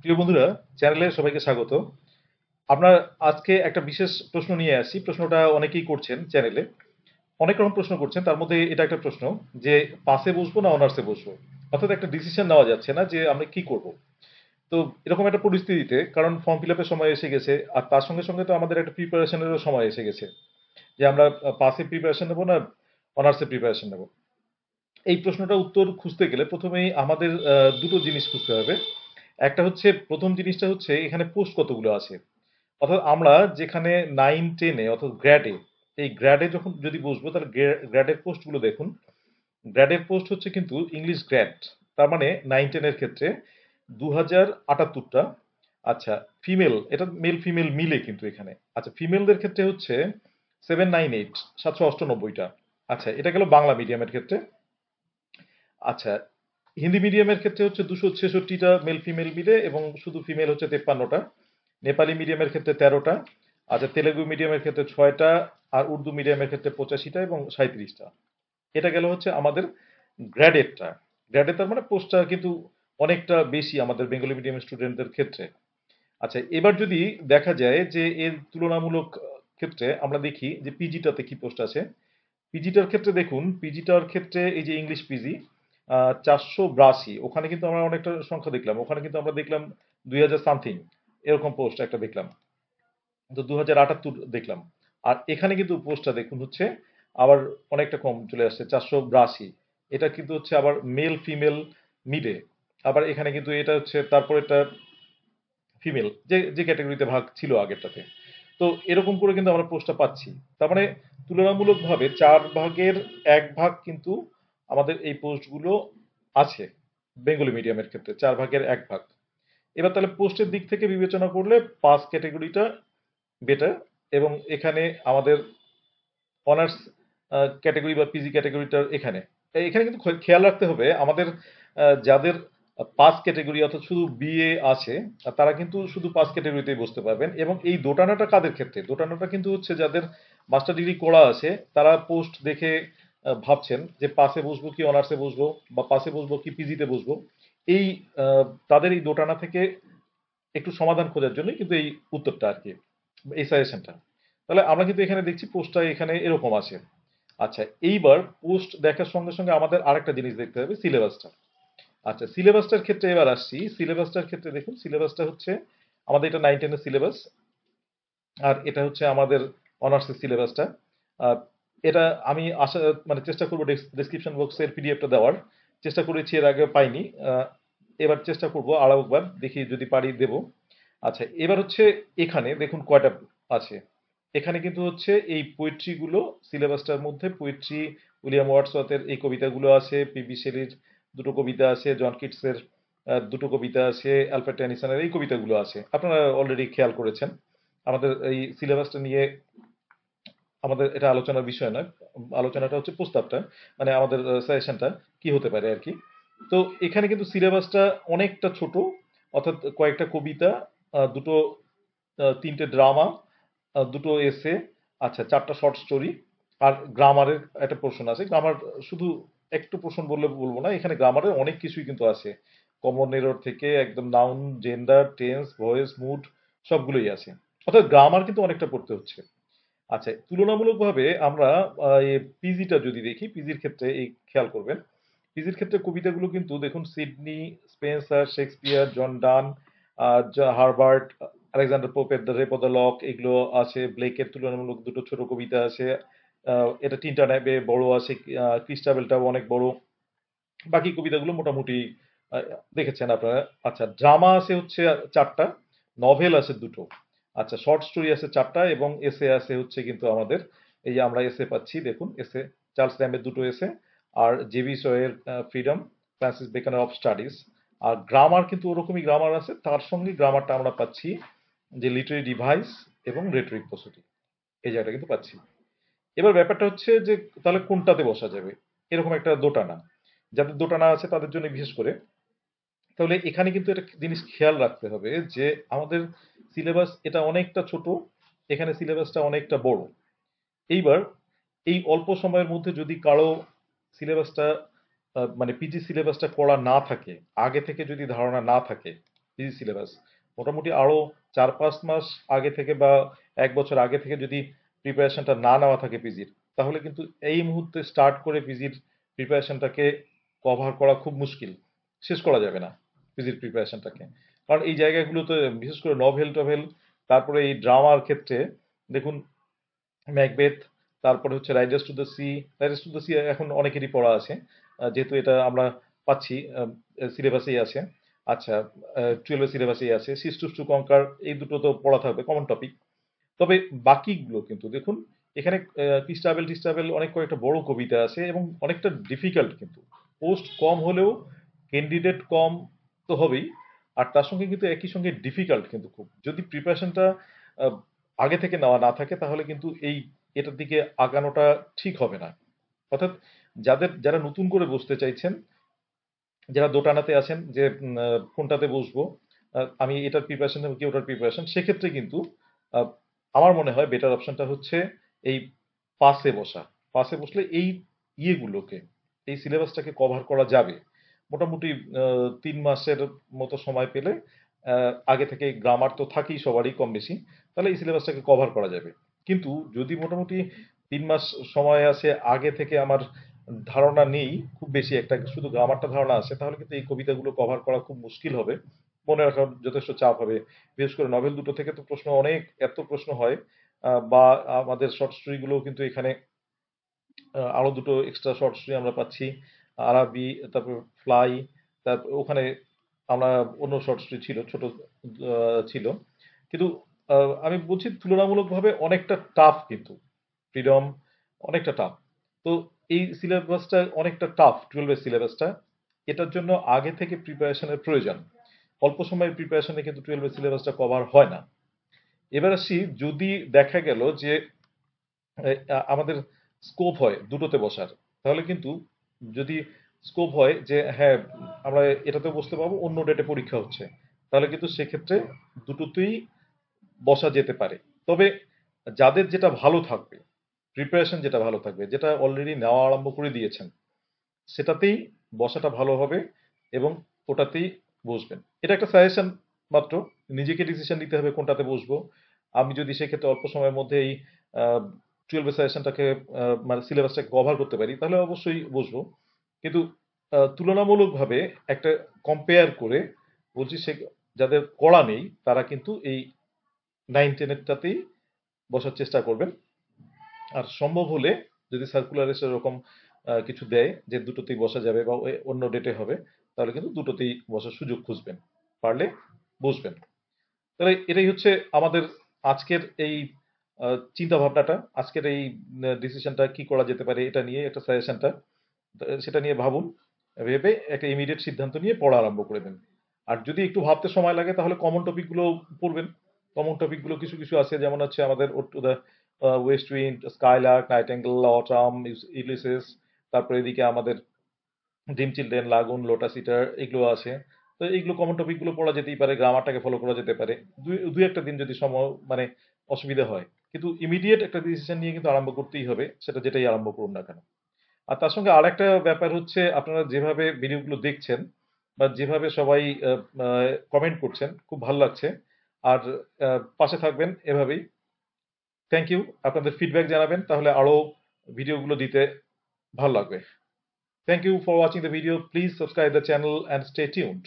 প্রিয় বন্ধুরা, চ্যানেলে সবাইকে স্বাগত। আপনার আজকে একটা বিশেষ প্রশ্ন নিয়ে আসি। প্রশ্নটা অনেকেই করছেন চ্যানেলে। অনেক রকম প্রশ্ন করছেন। তার মধ্যে এটা একটা প্রশ্ন যে পাসে বসবো না অনার্সে বসবো। অর্থাৎ একটা ডিসিশন নেওয়া যাচ্ছে না যে আমরা কি করব। তো এরকম একটা পরিস্থিতিতে কারণ ফর্ম ফিল আপের সময় এসে গেছে আর তার সঙ্গে সঙ্গে তো আমাদের একটা প্রিপারেশনেরও সময় এসে গেছে যে আমরা পাসে প্রিপারেশন নেবো না অনার্সে প্রিপারেশন নেবো। এই প্রশ্নটার উত্তর খুঁজতে গেলে প্রথমেই আমাদের দুটো জিনিস খুঁজতে হবে। একটা হচ্ছে প্রথম জিনিসটা হচ্ছে এখানে পোস্ট কতগুলো আছে। অর্থাৎ আমরা যেখানে 9-10-এ অর্থাৎ গ্র্যাডে এই গ্র্যাডে যখন যদি বসবো তাহলে গ্র্যাডের পোস্টগুলো দেখুন। গ্র্যাডের পোস্ট হচ্ছে কিন্তু ইংলিশ গ্র্যাড। তার মানে 9-10-এর ক্ষেত্রে 2078টা। আচ্ছা, ফিমেল এটা মেল ফিমেল মিলে কিন্তু এখানে। আচ্ছা, ফিমেলদের ক্ষেত্রে হচ্ছে 798 798টা। আচ্ছা, এটা গেল বাংলা মিডিয়ামের ক্ষেত্রে। আচ্ছা, হিন্দি মিডিয়ামের ক্ষেত্রে হচ্ছে 266টা মেল ফিমেল মিলে এবং শুধু ফিমেল হচ্ছে 53টা। নেপালি মিডিয়ামের ক্ষেত্রে 13টা। আচ্ছা, তেলেগু মিডিয়ামের ক্ষেত্রে 6টা। আর উর্দু মিডিয়ামের ক্ষেত্রে 85টা এবং 37টা। এটা গেল হচ্ছে আমাদের গ্র্যাডেডটা। গ্র্যাডেড তার মানে পোস্টটা কিন্তু অনেকটা বেশি আমাদের বেঙ্গলি মিডিয়াম স্টুডেন্টদের ক্ষেত্রে। আচ্ছা, এবার যদি দেখা যায় যে এর তুলনামূলক ক্ষেত্রে আমরা দেখি যে পিজিটাতে কি পোস্ট আছে। পিজিটার ক্ষেত্রে দেখুন, পিজিটার ক্ষেত্রে এই যে ইংলিশ পিজি 482, ওখানে কিন্তু আমরা অনেকটা সংখ্যা দেখলাম। ওখানে কিন্তু আমরা দেখলাম 2000 সামথিং এরকম পোস্ট একটা দেখলাম। তো 2078 দেখলাম। আর এখানে কিন্তু পোস্টটা দেখুন হচ্ছে আবার অনেকটা কম চলে আসছে, 482। এটা কিন্তু হচ্ছে আবার মেল ফিমেল মিডে। আবার এখানে কিন্তু এটা হচ্ছে তারপর এটা ফিমেল যে যে ক্যাটাগরিতে ভাগ ছিল আগেরটাতে। তো এরকম করে কিন্তু আমরা পোস্টটা পাচ্ছি। তার মানে তুলনামূলকভাবে 4/1 কিন্তু আমাদের এই পোস্টগুলো আছে বেঙ্গলি মিডিয়ামের ক্ষেত্রে 4/1। এবার তাহলে পোস্টের দিক থেকে বিবেচনা করলে পাস ক্যাটাগরিটা বেটার। এবং এখানে আমাদের অনার্স ক্যাটাগরি বা পিজি ক্যাটাগরিটার এখানে এখানে কিন্তু খেয়াল রাখতে হবে আমাদের যাদের পাস ক্যাটাগরি অর্থাৎ শুধু বিএ আছে তারা কিন্তু শুধু পাস ক্যাটাগরিতেই বসতে পারবেন। এবং এই দোটানাটা কাদের ক্ষেত্রে? দোটানাটা কিন্তু হচ্ছে যাদের মাস্টার ডিগ্রি করা আছে তারা পোস্ট দেখে ভাবছেন যে পাসে বসবো কি অনার্সে বসবো, বা পাসে বসবো কি পিজিতে বসবো। এই তাদের এই দোটানা থেকে একটু সমাধান খোঁজার জন্য কিন্তু এই উত্তরটা আর কি, এই সাজেশনটা। তাহলে আমরা কিন্তু এখানে দেখছি পোস্টটা এখানে এরকম আছে। আচ্ছা, এইবার পোস্ট দেখার সঙ্গে সঙ্গে আমাদের আরেকটা জিনিস দেখতে হবে, সিলেবাসটা। আচ্ছা, সিলেবাসটার ক্ষেত্রে এবার আসছি। সিলেবাসটার ক্ষেত্রে দেখুন, সিলেবাসটা হচ্ছে আমাদের এটা 9-10-এর সিলেবাস। আর এটা হচ্ছে আমাদের অনার্সের সিলেবাসটা। এটা আমি আশা মানে চেষ্টা করবো ডেসক্রিপশন বক্সের পিডিএফটা দেওয়ার। চেষ্টা করেছি, এর আগে পাইনি। এবার চেষ্টা করবো আরো একবার, দেখি যদি পারি দেবো। আচ্ছা, এবার হচ্ছে এখানে দেখুন কয়টা আছে। এখানে কিন্তু হচ্ছে এই পোয়েট্রি গুলো সিলেবাসটার মধ্যে পোয়েট্রি, উইলিয়াম ওয়ার্ডসওয়ার্থের এই কবিতাগুলো আছে, পিবি শেলির দুটো কবিতা আছে, জন কিটসের দুটো কবিতা আছে, অ্যালফ্রেড টেনিসনের এই কবিতাগুলো আছে। আপনারা অলরেডি খেয়াল করেছেন। আমাদের এই সিলেবাসটা নিয়ে আমাদের এটা আলোচনার বিষয় নয়। আলোচনাটা হচ্ছে প্রস্তাবটা, মানে আমাদের সাজেশনটা কি হতে পারে আর কি। তো এখানে কিন্তু সিলেবাসটা অনেকটা ছোট। অর্থাৎ কয়েকটা কবিতা, দুটো তিনটে ড্রামা, দুটো এসে, আচ্ছা 4টা শর্ট স্টোরি, আর গ্রামারের একটা পোর্শন আছে। গ্রামার শুধু একটু পোর্শন বললে বলবো না, এখানে গ্রামারের অনেক কিছুই কিন্তু আছে। কমন এরর থেকে একদম noun, gender, tense, voice, mood সবগুলোই আছে। অর্থাৎ গ্রামার কিন্তু অনেকটা পড়তে হচ্ছে। আচ্ছা, তুলনামূলকভাবে আমরা পিজিটা যদি দেখি, পিজির ক্ষেত্রে এই খেয়াল করবেন। পিজির ক্ষেত্রে কবিতাগুলো কিন্তু দেখুন, Sidney Spenser, Shakespeare, John Donne, Herbert, Alexander পোপের the rape of the lock এগুলো আছে। ব্লেকের তুলনামূলক দুটো ছোট কবিতা আছে। এটা তিনটা নেবে বড় আছে। ক্রিস্টাবেলটাও অনেক বড়। বাকি কবিতাগুলো মোটামুটি আহ, দেখেছেন আপনারা। আচ্ছা, ড্রামা আছে হচ্ছে 4টা, নভেল আছে দুটো। আচ্ছা, শর্ট স্টোরি আছে 4টা এবং এসে আছে হচ্ছে কিন্তু আমাদের এই যে আমরা এসে পাচ্ছি দেখুন, এসে চার্লস ল্যাম্বের দুটো এসে, আর জেবি সয়ের ফ্রিডম, ফ্রান্সিস বেকনের অফ স্টাডিজ। আর গ্রামার কিন্তু ওরকমই গ্রামার আছে, তার সঙ্গে গ্রামারটা আমরা পাচ্ছি যে লিটারি ডিভাইস এবং রেটরিক প্রসূতি, এই জায়গাটা কিন্তু পাচ্ছি। এবার ব্যাপারটা হচ্ছে যে তাহলে কোনটাতে বসা যাবে, এরকম একটা দোটানা। যাদের দোটানা আছে তাদের জন্য বিশেষ করে। তাহলে এখানে কিন্তু একটা জিনিস খেয়াল রাখতে হবে যে আমাদের সিলেবাস এটা অনেকটা ছোট, এখানে সিলেবাসটা অনেকটা বড়। এইবার এই অল্প সময়ের মধ্যে যদি কারো সিলেবাসটা মানে পিজি সিলেবাসটা করা না থাকে, আগে থেকে যদি ধারণা না থাকে, পিজি সিলেবাস মোটামুটি আরো 4-5 মাস আগে থেকে বা 1 বছর আগে থেকে যদি প্রিপারেশনটা না নেওয়া থাকে পিজির, তাহলে কিন্তু এই মুহূর্তে স্টার্ট করে পিজির প্রিপারেশনটাকে কভার করা খুব মুশকিল, শেষ করা যাবে না পিজির প্রিপারেশনটাকে। কারণ এই জায়গাগুলোতে বিশেষ করে নভেল টভেল, তারপরে এই ড্রামার ক্ষেত্রে দেখুন ম্যাকবেথ, তারপরে হচ্ছে Riders to the sea. Riders to the sea এখন অনেকেরই পড়া আছে, যেহেতু এটা আমরা পাচ্ছি সিলেবাসেই আছে। আচ্ছা, 12 সিলেবাসেই আছে। সিস্টুস টু কঙ্কার, এই দুটো তো পড়া থাকবে, কমন টপিক। তবে বাকিগুলো কিন্তু দেখুন, এখানে ক্রিস্টাবেল টিস্টাবেল অনেক কয়েকটা বড় কবিতা আছে এবং অনেকটা ডিফিকাল্ট, কিন্তু পোস্ট কম হলেও ক্যান্ডিডেট কম তো হবেই, আর তার সঙ্গে কিন্তু একই সঙ্গে ডিফিকাল্ট কিন্তু খুব। যদি প্রিপারেশনটা আগে থেকে নেওয়া না থাকে তাহলে কিন্তু এটার দিকে আগানোটা ঠিক হবে না। অর্থাৎ যারা নতুন করে বসতে চাইছেন, যারা দোটানাতে আছেন যে কোনটাতে বসবো, আমি এটার প্রিপারেশন নেবো কি ওটার প্রিপারেশন, সেক্ষেত্রে কিন্তু আহ, আমার মনে হয় বেটার অপশনটা হচ্ছে এই পাসে বসা। পাসে বসলে এই ইয়েগুলোকে, এই সিলেবাসটাকে কভার করা যাবে মোটামুটি 3 মাসের মতো সময় পেলে। আগে থেকে গ্রামার তো থাকেই সবারই কম বেশি, তাহলে এই সিলেবাসটাকে কভার করা যাবে। কিন্তু যদি মোটামুটি 3 মাস সময় আছে, আগে থেকে আমার ধারণা নেই খুব বেশি একটা, শুধু গ্রামারটা ধারণা আছে, তাহলে কিন্তু এই কবিতাগুলো কভার করা খুব মুশকিল হবে, মনে রাখার যথেষ্ট চাপ হবে। বিশেষ করে নভেল দুটো থেকে তো প্রশ্ন অনেক, এত প্রশ্ন হয়। বা আমাদের শর্ট স্টোরিগুলো কিন্তু এখানে আরো দুটো এক্সট্রা শর্ট স্টোরি আমরা পাচ্ছি, আরাবি, তারপর ফ্লাই, তারপর ওখানে আমরা অন্য শর্ট স্টোরি ছিল, ছোট ছিল। কিন্তু আমি বলছি তুলনামূলকভাবে অনেকটা টাফ, কিন্তু ফ্রিডম অনেকটা টাফ। তো এই সিলেবাসটা অনেকটা টাফ, 12-এর সিলেবাসটা। এটার জন্য আগে থেকে প্রিপারেশনের প্রয়োজন। অল্প সময়ের প্রিপারেশনে কিন্তু 12-এর সিলেবাসটা কভার হয় না। এবার আসি, যদি দেখা গেল যে আমাদের স্কোপ হয় দুটোতে বসার, তাহলে কিন্তু যদি স্কোপ হয় যে হ্যাঁ আমরা এটাতে বসতে পারবো, অন্য ডেটে পরীক্ষা হচ্ছে, তাহলে কিন্তু সেক্ষেত্রে দুটোতেই বসা যেতে পারে। তবে যাদের যেটা ভালো থাকবে, প্রিপারেশন যেটা ভালো থাকবে, যেটা অলরেডি নেওয়া আরম্ভ করে দিয়েছেন, সেটাতেই বসাটা ভালো হবে এবং ওটাতেই বসবেন। এটা একটা সাজেশন মাত্র, নিজেকে ডিসিশন নিতে হবে কোনটাতে বসবো। আমি যদি সেক্ষেত্রে অল্প সময়ের মধ্যে এই 12 সাজেশনটাকে মানে সিলেবাসটাকে কভার করতে পারি, তাহলে অবশ্যই বসবো। কিন্তু তুলনামূলকভাবে একটা কম্পেয়ার করে বলছি, সে যাদের করা নেই তারা কিন্তু এই 9-10-এরটাতেই বসার চেষ্টা করবেন। আর সম্ভব হলে যদি সার্কুলার এরকম কিছু দেয় যে দুটোতেই বসা যাবে বা অন্য ডেটে হবে, তাহলে কিন্তু দুটোতেই বসার সুযোগ খুঁজবেন, পারলে বসবেন। তাহলে এটাই হচ্ছে আমাদের আজকের এই চিন্তা ভাবনাটা, আজকের এই ডিসিশনটা কি করা যেতে পারে এটা নিয়ে একটা সাজেশনটা, সেটা নিয়ে ভাবুন। ভেবে একটা ইমিডিয়েট সিদ্ধান্ত নিয়ে পড়া আরম্ভ করে দেন। আর যদি একটু ভাবতে সময় লাগে তাহলে কমন টপিকগুলো পড়বেন। কমন টপিকগুলো কিছু কিছু আছে, যেমন হচ্ছে আমাদের west wind, skylark, nightingale, autumn, Ulysses, তারপরে এদিকে আমাদের dream children, lagoon, lotus eater, এগুলো আছে। তো এইগুলো কমন টপিকগুলো পড়া যেতেই পারে, গ্রামারটাকে ফলো করা যেতে পারে। দুই একটা দিন যদি সময় মানে অসুবিধা হয়, কিন্তু ইমিডিয়েট একটা ডিসিশন নিয়ে কিন্তু আরম্ভ করতেই হবে, সেটা যেটাই আরম্ভ করুন না কেন। আর তার সঙ্গে আরেকটা ব্যাপার হচ্ছে, আপনারা যেভাবে ভিডিওগুলো দেখছেন বা যেভাবে সবাই কমেন্ট করছেন, খুব ভালো লাগছে। আর পাশে থাকবেন এভাবেই। Thank you. আপনাদের ফিডব্যাক জানাবেন, তাহলে আরো ভিডিওগুলো দিতে ভালো লাগবে। Thank you for watching the video. Please subscribe the channel and stay tuned.